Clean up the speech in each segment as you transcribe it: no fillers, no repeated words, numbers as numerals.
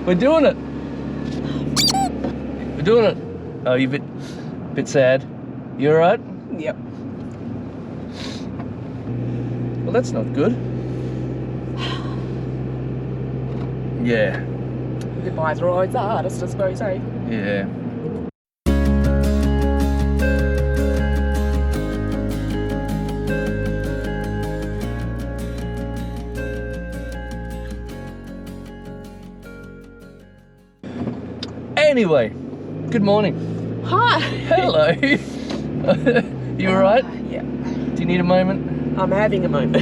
We're doing it. We're doing it. Oh, you're a bit sad. You alright? Yep. Well, that's not good. Yeah. Goodbyes are always the hardest, I suppose, eh? Yeah. Anyway, good morning. Hi. Hello. You alright? Yeah. Do you need a moment? I'm having a moment.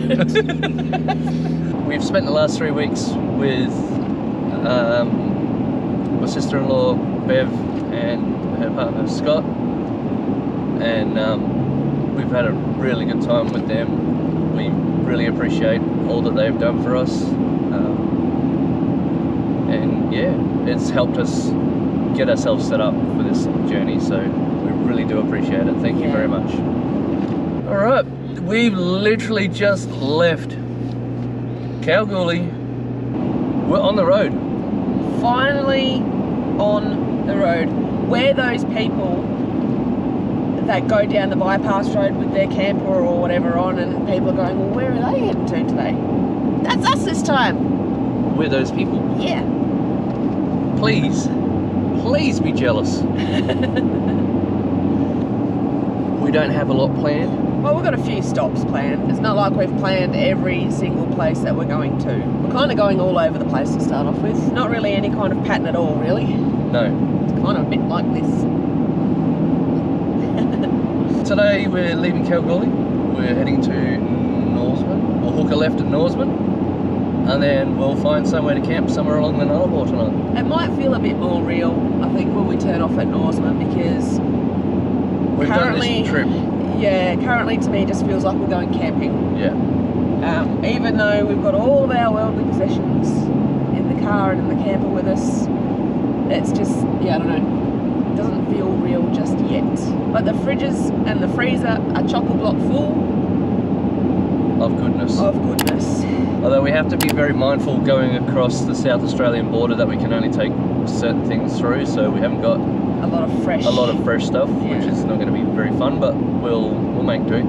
We've spent the last 3 weeks with my sister-in-law Bev and her partner Scott, and we've had a really good time with them. We really appreciate all that they've done for us, and yeah, it's helped us get ourselves set up for this journey, so we really do appreciate it. Thank you very much. All right, we've literally just left Kalgoorlie. We're on the road. Finally on the road. We're those people that go down the bypass road with their camper or whatever on, and people are going, well, where are they heading to today? That's us this time. We're those people. Yeah. Please be jealous. We don't have a lot planned. Well, we've got a few stops planned. It's not like we've planned every single place that we're going to. We're kind of going all over the place to start off with. Not really any kind of pattern at all, really. No. It's kind of a bit like this. Today we're leaving Kalgoorlie. We're heading to Norseman. We'll hook a left at Norseman, and then we'll find somewhere to camp somewhere along the Nullarbor tonight. It might feel a bit more real, I think, when we turn off at Norseman, because We've done this trip. Yeah, currently to me it just feels like we're going camping. Yeah. Even though we've got all of our worldly possessions in the car and in the camper with us, it's just, yeah, I don't know, it doesn't feel real just yet. But the fridges and the freezer are chock-a-block full Of goodness. of goodness. Although we have to be very mindful going across the South Australian border that we can only take certain things through, so we haven't got A lot of fresh stuff, Yeah. which is not going to be very fun, but we'll make do.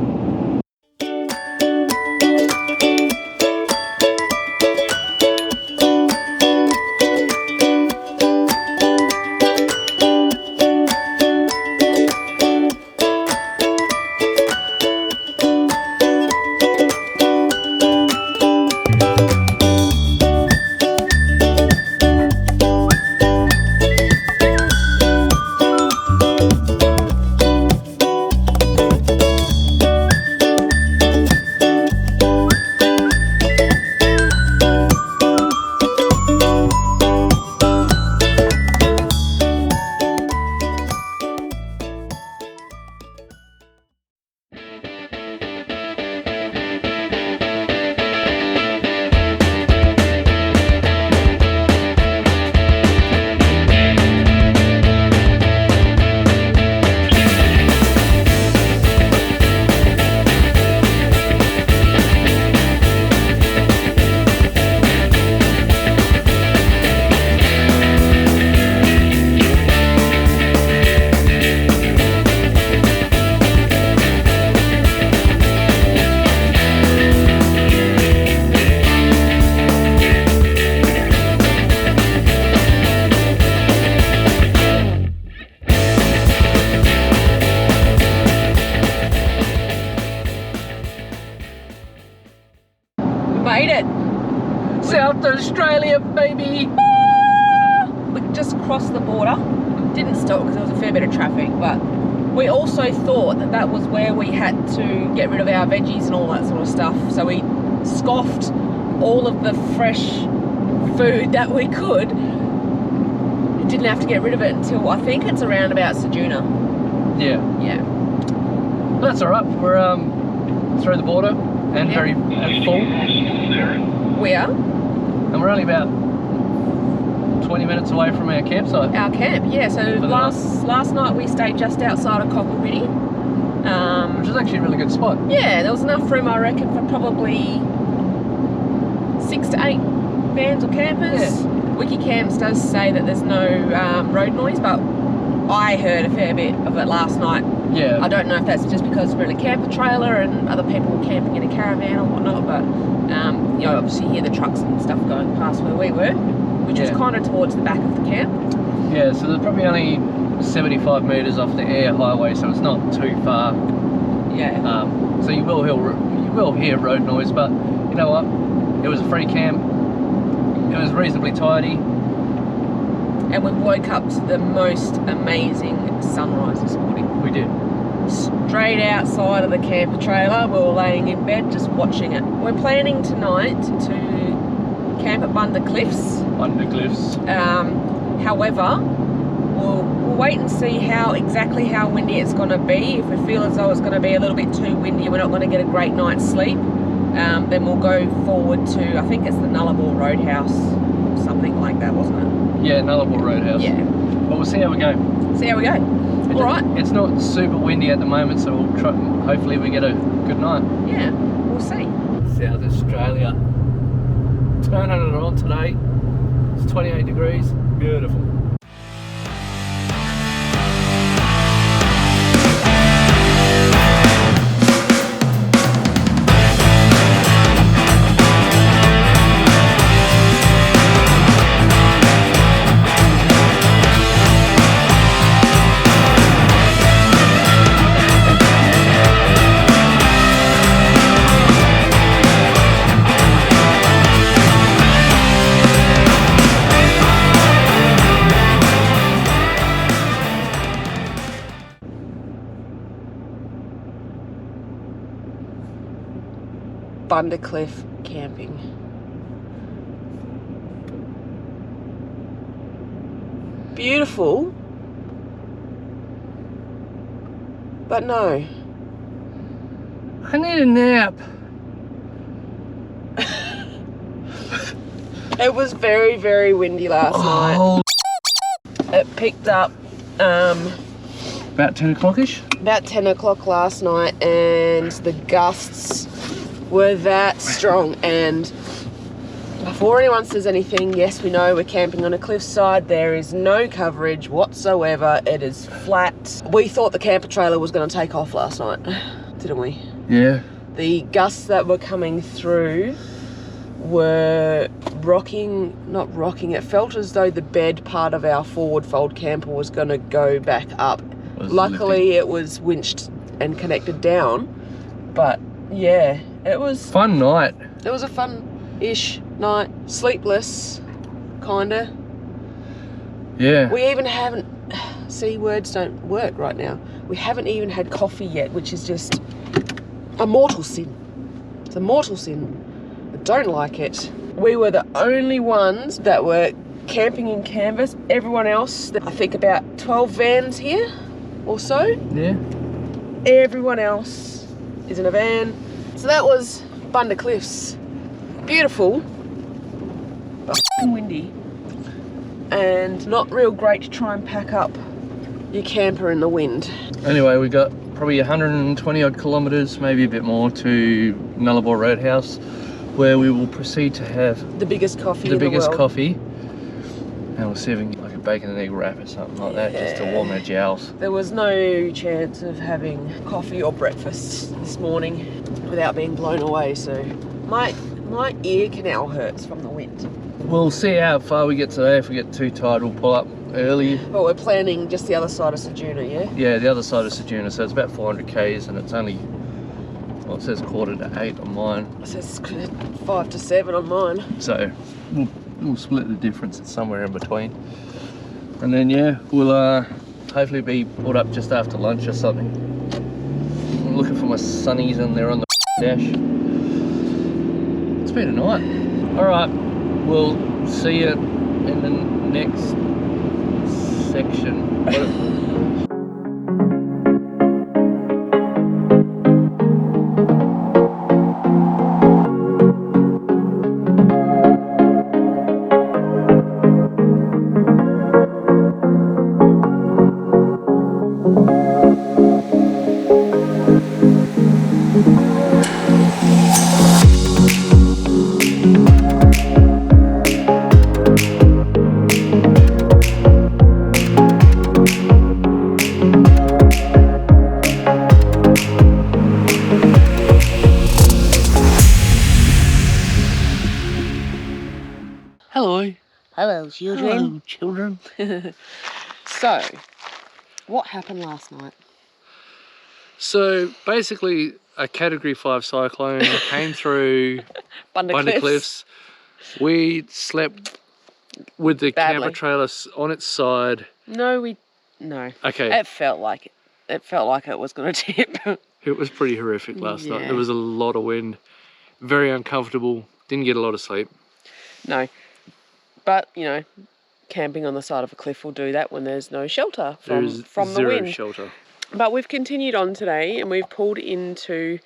Made it. South Australia, baby! We just crossed the border. Didn't stop because there was a fair bit of traffic, but we also thought that that was where we had to get rid of our veggies and all that sort of stuff. So we scoffed all of the fresh food that we could. Didn't have to get rid of it until I think it's around about Sejuna. Yeah. Yeah. But that's alright. We're through the border and very full. We are. And we're only about 20 minutes away from our campsite. Our camp, yeah. So last night we stayed just outside of Cockabiddy. Which is actually a really good spot. Yeah, there was enough room, I reckon, for probably 6 to 8 vans or campers. Wiki Camps does say that there's no road noise, but I heard a fair bit of it last night. Yeah. I don't know if that's just because we're in a camper trailer and other people were camping in a caravan or whatnot, but you know, obviously you hear the trucks and stuff going past where we were, which was kind of towards the back of the camp. Yeah, so there's probably only 75 metres off the air highway, so it's not too far. Yeah. So you will hear road noise, but you know what? It was a free camp. It was reasonably tidy. And we woke up to the most amazing sunrise this morning. We did. Straight outside of the camper trailer, we were laying in bed just watching it. We're planning tonight to camp at Bunda Cliffs. Bunda Cliffs. However, we'll wait and see exactly how windy it's going to be. If we feel as though it's going to be a little bit too windy, we're not going to get a great night's sleep, then we'll go forward to, I think it's the Nullarbor Roadhouse, or something like that, wasn't it? Yeah, Nullarbor Roadhouse. Yeah. But we'll see how we go. See how we go. All right. It's not super windy at the moment, so we'll try. Hopefully we get a good night. Yeah, we'll see. South Australia. Turning it on today. It's 28 degrees. Beautiful. Bunda Cliff camping. Beautiful, but no. I need a nap. It was very, very windy last night. It picked up About 10 o'clock-ish? about 10 o'clock last night, and the gusts were that strong. And before anyone says anything, yes, we know we're camping on a cliffside. There is no coverage whatsoever. It is flat. We thought the camper trailer was going to take off last night, didn't we? Yeah. The gusts that were coming through were not rocking. It felt as though the bed part of our forward fold camper was going to go back up. Luckily, it was winched and connected down. But yeah, it was Fun night. It was a fun-ish night. Sleepless, kinda. Yeah. We even haven't. See, words don't work right now. We haven't even had coffee yet, which is just a mortal sin. It's a mortal sin. I don't like it. We were the only ones that were camping in canvas. Everyone else, I think about 12 vans here or so. Yeah. Everyone else is in a van. So that was Bunda Cliffs. Beautiful, but f***ing windy. And not real great to try and pack up your camper in the wind. Anyway, we got probably 120 odd kilometres, maybe a bit more, to Nullarbor Roadhouse, where we will proceed to have The biggest coffee the in biggest the world. coffee. And we're serving like a bacon and egg wrap or something like that, just to warm our jowls. There was no chance of having coffee or breakfast this morning without being blown away, so my ear canal hurts from the wind. We'll see how far we get today. If we get too tired, we'll pull up early. But we're planning just the other side of Ceduna, yeah? Yeah, the other side of Ceduna, so it's about 400 k's, and it's only, well, it says 7:45 on mine. It says 5 to 7 on mine. So we'll split the difference. It's somewhere in between. And then yeah, we'll hopefully be pulled up just after lunch or something. I'm looking for my sunnies and they're on the dash. It's been a night. Alright, we'll see you in the next section. What Hello, children. children. So, what happened last night? So basically, a Category 5 cyclone came through Bundy Cliffs. We slept with the camper trailer on its side. No. Okay. It felt like it. It felt like it was going to tip. It was pretty horrific last night. There was a lot of wind. Very uncomfortable. Didn't get a lot of sleep. No. But, you know, camping on the side of a cliff will do that when there's no shelter from the wind. Zero shelter. But we've continued on today and we've pulled into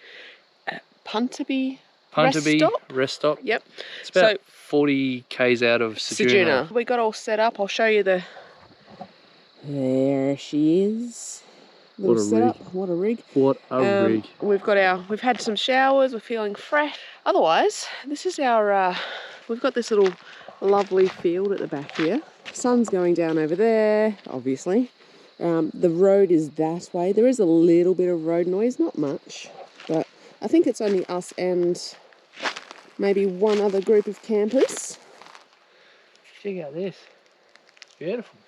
Punterby Rest Stop. Yep. It's about 40 k's out of Ceduna. We got all set up. I'll show you the... There she is. What a rig. What a rig. What a rig. We've had some showers. We're feeling fresh. Otherwise, this is our... we've got this little lovely field at the back here. Sun's going down over there, obviously. The road is that way. There is a little bit of road noise, not much, but I think it's only us and maybe one other group of campers. Check out this. It's beautiful.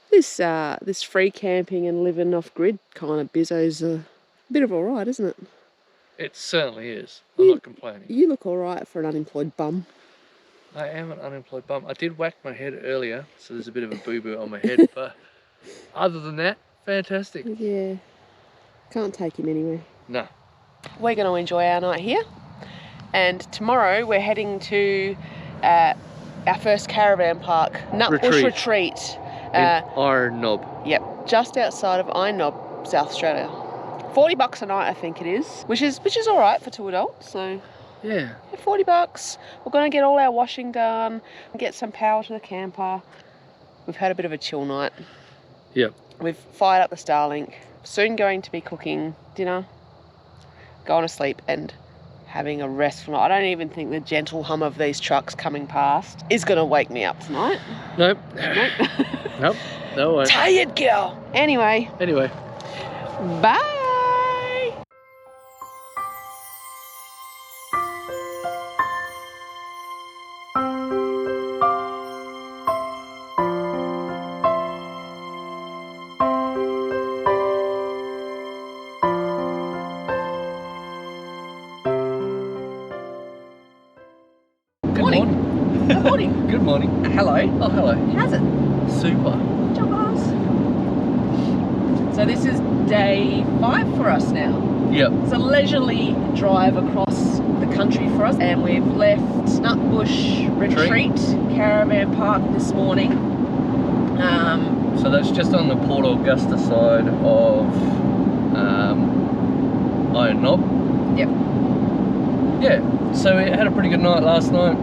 This free camping and living off grid kind of bizzo's a bit of alright, isn't it? It certainly is. I'm not complaining. You look alright for an unemployed bum. I am an unemployed bum. I did whack my head earlier, so there's a bit of a boo-boo on my head, but other than that, fantastic. Yeah. Can't take him anywhere. No. We're going to enjoy our night here. And tomorrow we're heading to our first caravan park, Nutbush Retreat. In Iron Knob. Yep, just outside of Iron Knob, South Australia. $40 a night, I think it is, which is all right for 2 adults. So yeah, $40. We're going to get all our washing done, get some power to the camper. We've had a bit of a chill night. Yep. We've fired up the Starlink. Soon going to be cooking dinner, going to sleep, and having a restful night. I don't even think the gentle hum of these trucks coming past is going to wake me up tonight. Nope. Nope. No way. Tired girl. Anyway. Bye. Good morning. Good morning. Hello. Oh, hello. How's it? Super. Good job, guys. So this is day 5 for us now. Yep. It's a leisurely drive across the country for us, and we've left Nutbush Retreat Caravan Park this morning. So that's just on the Port Augusta side of Iron Knob. Yep. Yeah. So we had a pretty good night last night.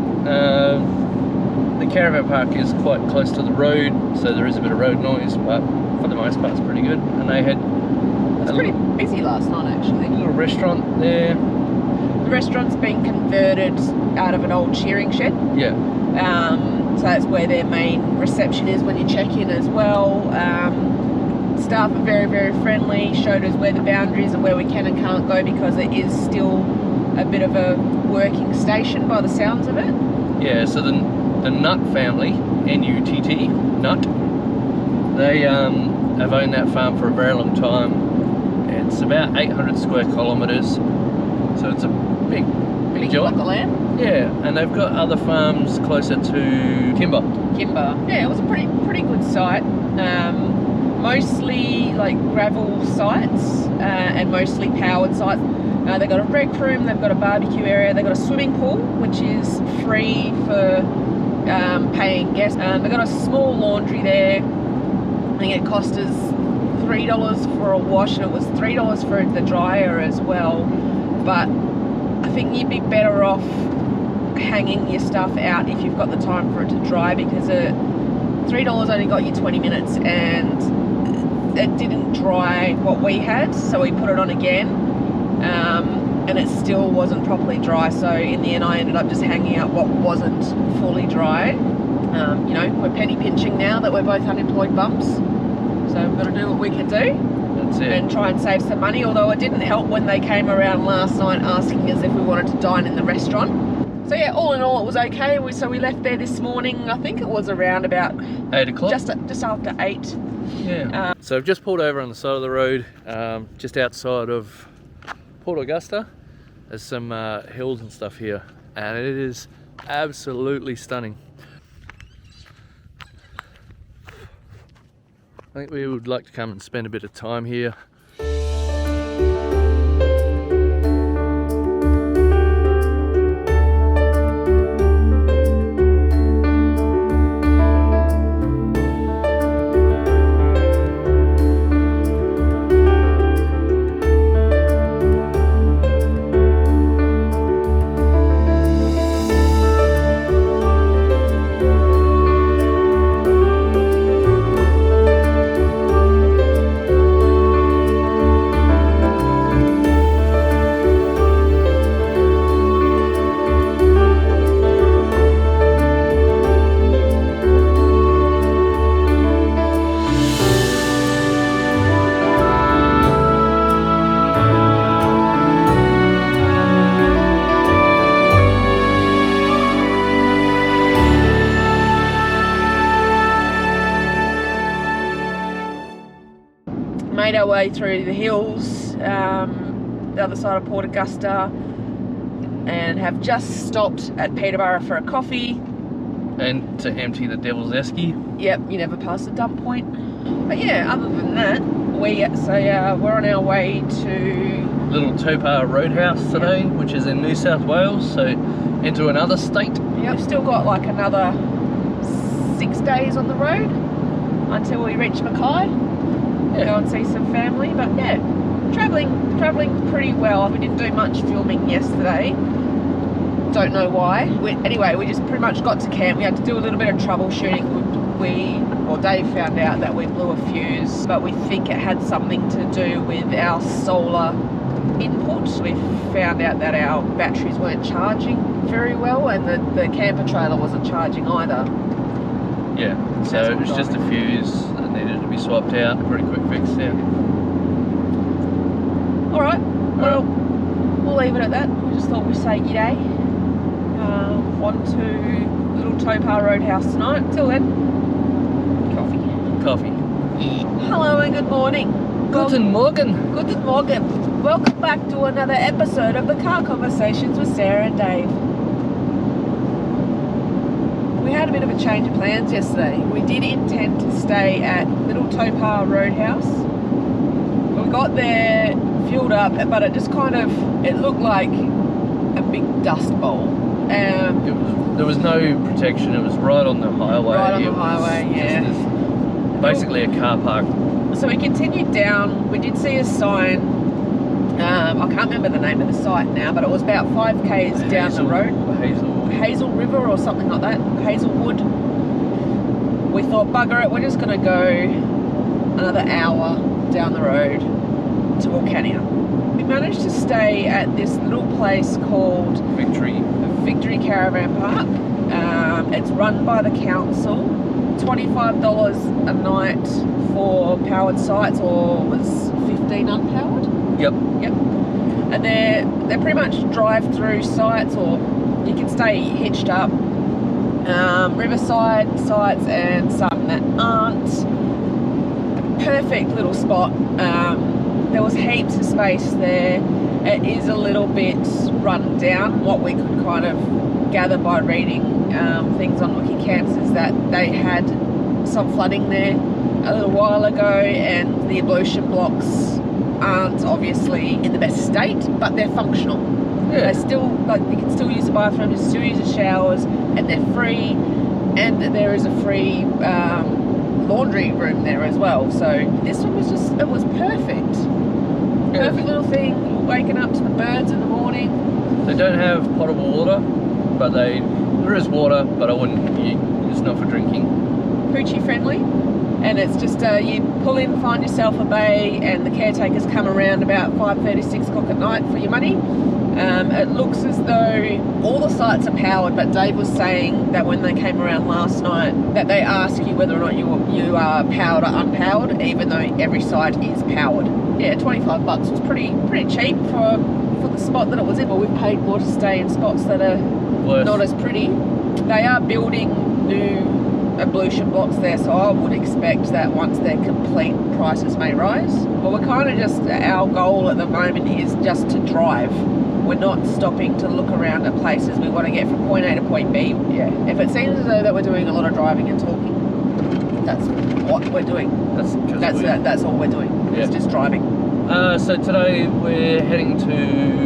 The caravan park is quite close to the road, so there is a bit of road noise, but for the most part it's pretty good. And they had pretty busy last night, actually. A little restaurant there. The restaurant's been converted out of an old shearing shed. Yeah. So that's where their main reception is when you check in as well. Staff are very, very friendly, showed us where the boundaries and where we can and can't go, because it is still a bit of a working station by the sounds of it. Yeah, so the Nutt family, N-U-T-T, Nutt, they have owned that farm for a very long time. It's about 800 square kilometres, so it's a big job. Block of land. Yeah, and they've got other farms closer to Kimber. Yeah, it was a pretty good site. Mostly like gravel sites and mostly powered sites. They've got a rec room, they've got a barbecue area, they've got a swimming pool, which is free for paying guests. They've got a small laundry there. I think it cost us $3 for a wash, and it was $3 for the dryer as well. But I think you'd be better off hanging your stuff out if you've got the time for it to dry, because $3 only got you 20 minutes and it didn't dry what we had, so we put it on again. And it still wasn't properly dry, so in the end I ended up just hanging out what wasn't fully dry. You know, we're penny pinching now that we're both unemployed bums, so we've got to do what we can do. That's it. And try and save some money, although it didn't help when they came around last night asking us if we wanted to dine in the restaurant. So yeah, all in all, it was okay. So we left there this morning. I think it was around about 8 o'clock. just after 8. Yeah. So I've just pulled over on the side of the road, just outside of Port Augusta. There's some hills and stuff here, and it is absolutely stunning. I think we would like to come and spend a bit of time here. Made our way through the hills, the other side of Port Augusta, and have just stopped at Peterborough for a coffee. And to empty the Devil's Esky. Yep, you never pass the dump point. But yeah, other than that, we're on our way to Little Topar Roadhouse today, which is in New South Wales, so into another state. Yep, still got like another 6 days on the road until we reach Mackay. Yeah. Go and see some family, but yeah, travelling pretty well. We didn't do much filming yesterday. Don't know why. Anyway, we just pretty much got to camp. We had to do a little bit of troubleshooting. Dave found out that we blew a fuse, but we think it had something to do with our solar input. We found out that our batteries weren't charging very well, and the camper trailer wasn't charging either. Yeah, so it was just a fuse that needed to be swapped out. Pretty quick fix, yeah. Alright, well, we'll leave it at that. We just thought we'd say g'day. On to Little Topar Roadhouse tonight. Till then, Coffee. hello and good morning. Guten Morgen. Guten Morgen. Welcome back to another episode of the Car Conversations with Sarah and Dave. We had a bit of a change of plans yesterday. We did intend to stay at Little Topar Roadhouse. We got there, fueled up, but it just it looked like a big dust bowl. There was no protection. It was right on the highway. Right on the highway, yeah. Basically a car park. So we continued down. We did see a sign. I can't remember the name of the site now, but it was about 5 k's down the road. Hazel River or something like that. Hazelwood. We thought, bugger it, we're just going to go another hour down the road to Wilcannia. We managed to stay at this little place called Victory Caravan Park. It's run by the council. $25 a night for powered sites, or was 15 unpowered? Yep. And they're pretty much drive-through sites, or you can stay hitched up. Riverside sites and some that aren't. Perfect little spot. There was heaps of space there. It is a little bit run down. What we could kind of gather by reading things on Wiki Camps is that they had some flooding there a little while ago, and the ablution blocks aren't obviously in the best state, but they're functional. Yeah. They still, you can still use the bathroom, you can still use the showers, and they're free, and there is a free laundry room there as well. So this one was it was perfect. Yeah. Perfect little thing, waking up to the birds in the morning. They don't have potable water, but there is water, but it's not for drinking. Poochie friendly, and it's just you pull in, find yourself a bay, and the caretakers come around about 5:30, 6 o'clock at night for your money. It looks as though all the sites are powered, but Dave was saying that when they came around last night that they ask you whether or not you are powered or unpowered, even though every site is powered. Yeah, $25 was pretty cheap for the spot that it was in, but we've paid more to stay in spots that are worse. not as pretty. They are building new ablution blocks there, so I would expect that once they're complete, prices may rise. But we're kind of just, our goal at the moment is just to drive. We're not stopping to look around at places. We want to get from point A to point B. Yeah. If it seems as though that we're doing a lot of driving and talking, that's what we're doing. That's all we're doing. Yeah. It's just driving. So today we're heading to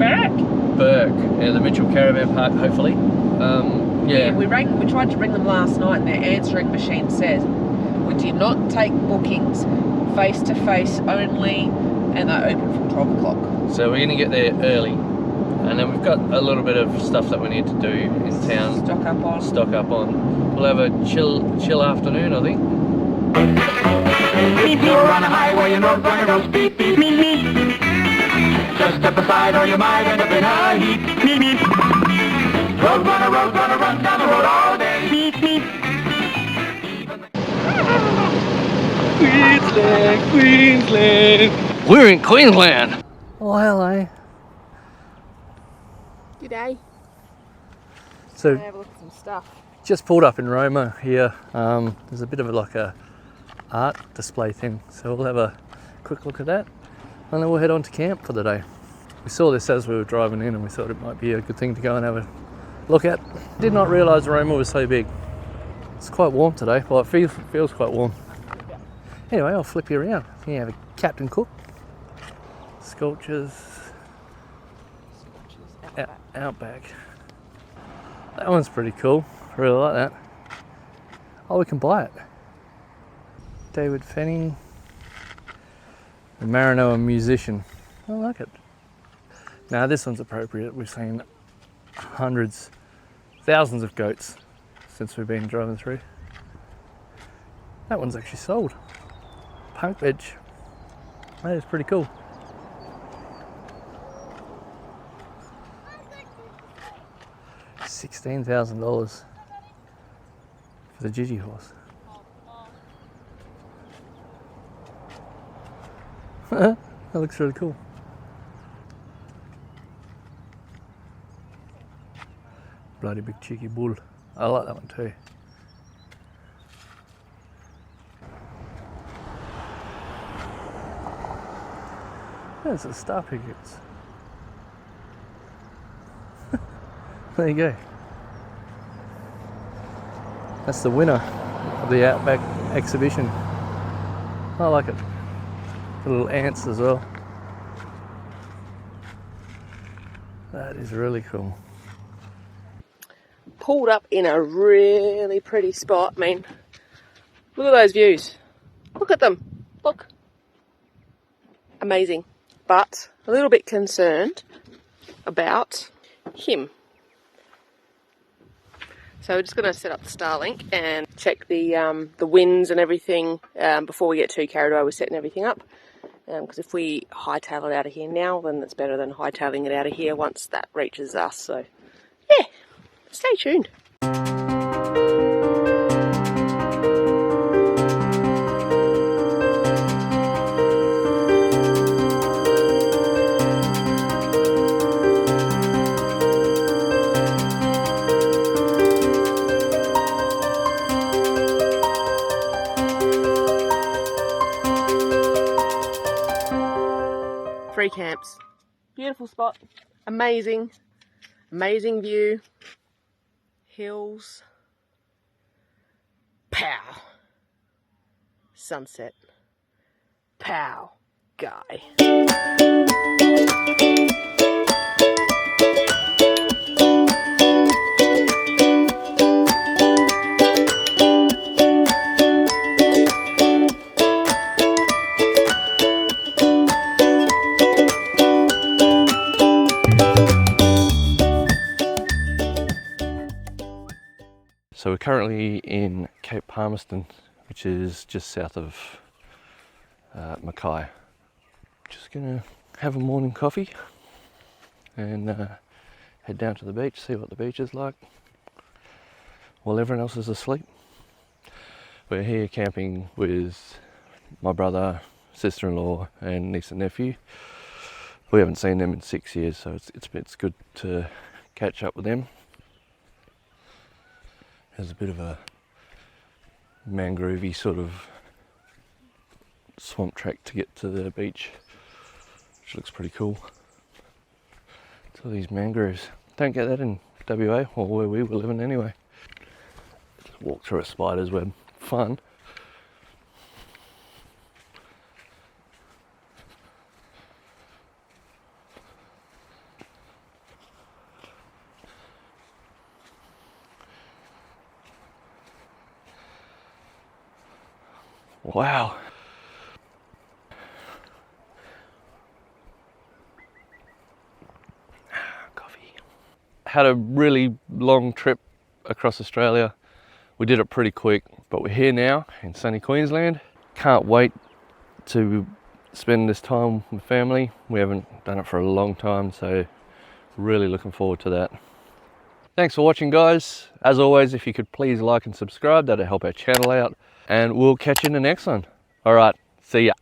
Burke, the Mitchell Caravan Park, hopefully. Yeah. We tried to ring them last night, and their answering machine says we did not take bookings, face to face only, and they're open from 12 o'clock. So we're going to get there early, and then we've got a little bit of stuff that we need to do in town. Stock up on. We'll have a chill afternoon, I think. If you're on a highway, you're not gonna go beep, beep, beep, beep. Just step aside or you might end up in a heap. Beep, beep. Road runner, run down the road all day. Beep, beep. Queensland! We're in Queensland! Oh, hello. G'day. So, have a look at some stuff. Just pulled up in Roma here. There's a bit of like a art display thing, so we'll have a quick look at that and then we'll head on to camp for the day. We saw this as we were driving in and we thought it might be a good thing to go and have a look at. Did not realise Roma was so big. It's quite warm today. Well, it feels quite warm. Anyway, I'll flip you around. Here you have a Captain Cook, sculptures, Outback. That one's pretty cool. I really like that. Oh, we can buy it. David Fanning, the Marino musician. I like it. Now this one's appropriate. We've seen hundreds, thousands of goats since we've been driving through. That one's actually sold. Punk bench. That is pretty cool. $16,000 for the Gigi horse. That looks really cool. Bloody big cheeky bull. I like that one too. There's the star pickets. There you go. That's the winner of the Outback exhibition. I like it. The little ants as well. That is really cool. Pulled up in a really pretty spot. I mean, look at those views. Look at them. Look. Amazing. But a little bit concerned about him. So we're just going to set up the Starlink and check the winds and everything before we get too carried away with setting everything up. Because if we hightail it out of here now, then it's better than hightailing it out of here once that reaches us. So, yeah, stay tuned. Free camps. Beautiful spot. Amazing. Amazing view. Hills. Pow. Sunset. Pow. Guy. So we're currently in Cape Palmerston, which is just south of Mackay. Just gonna have a morning coffee and head down to the beach, see what the beach is like while everyone else is asleep. We're here camping with my brother, sister-in-law and niece and nephew. We haven't seen them in 6 years, so it's good to catch up with them. There's a bit of a mangrovey sort of swamp track to get to the beach, which looks pretty cool. It's all these mangroves. Don't get that in WA or where we were living anyway. Just walk through a spider's web. Fun. Wow. Coffee. Had a really long trip across Australia. We did it pretty quick, but we're here now in sunny Queensland. Can't wait to spend this time with family. We haven't done it for a long time, so really looking forward to that. Thanks for watching, guys. As always, if you could please like and subscribe, that'll help our channel out, and we'll catch you in the next one. All right, see ya.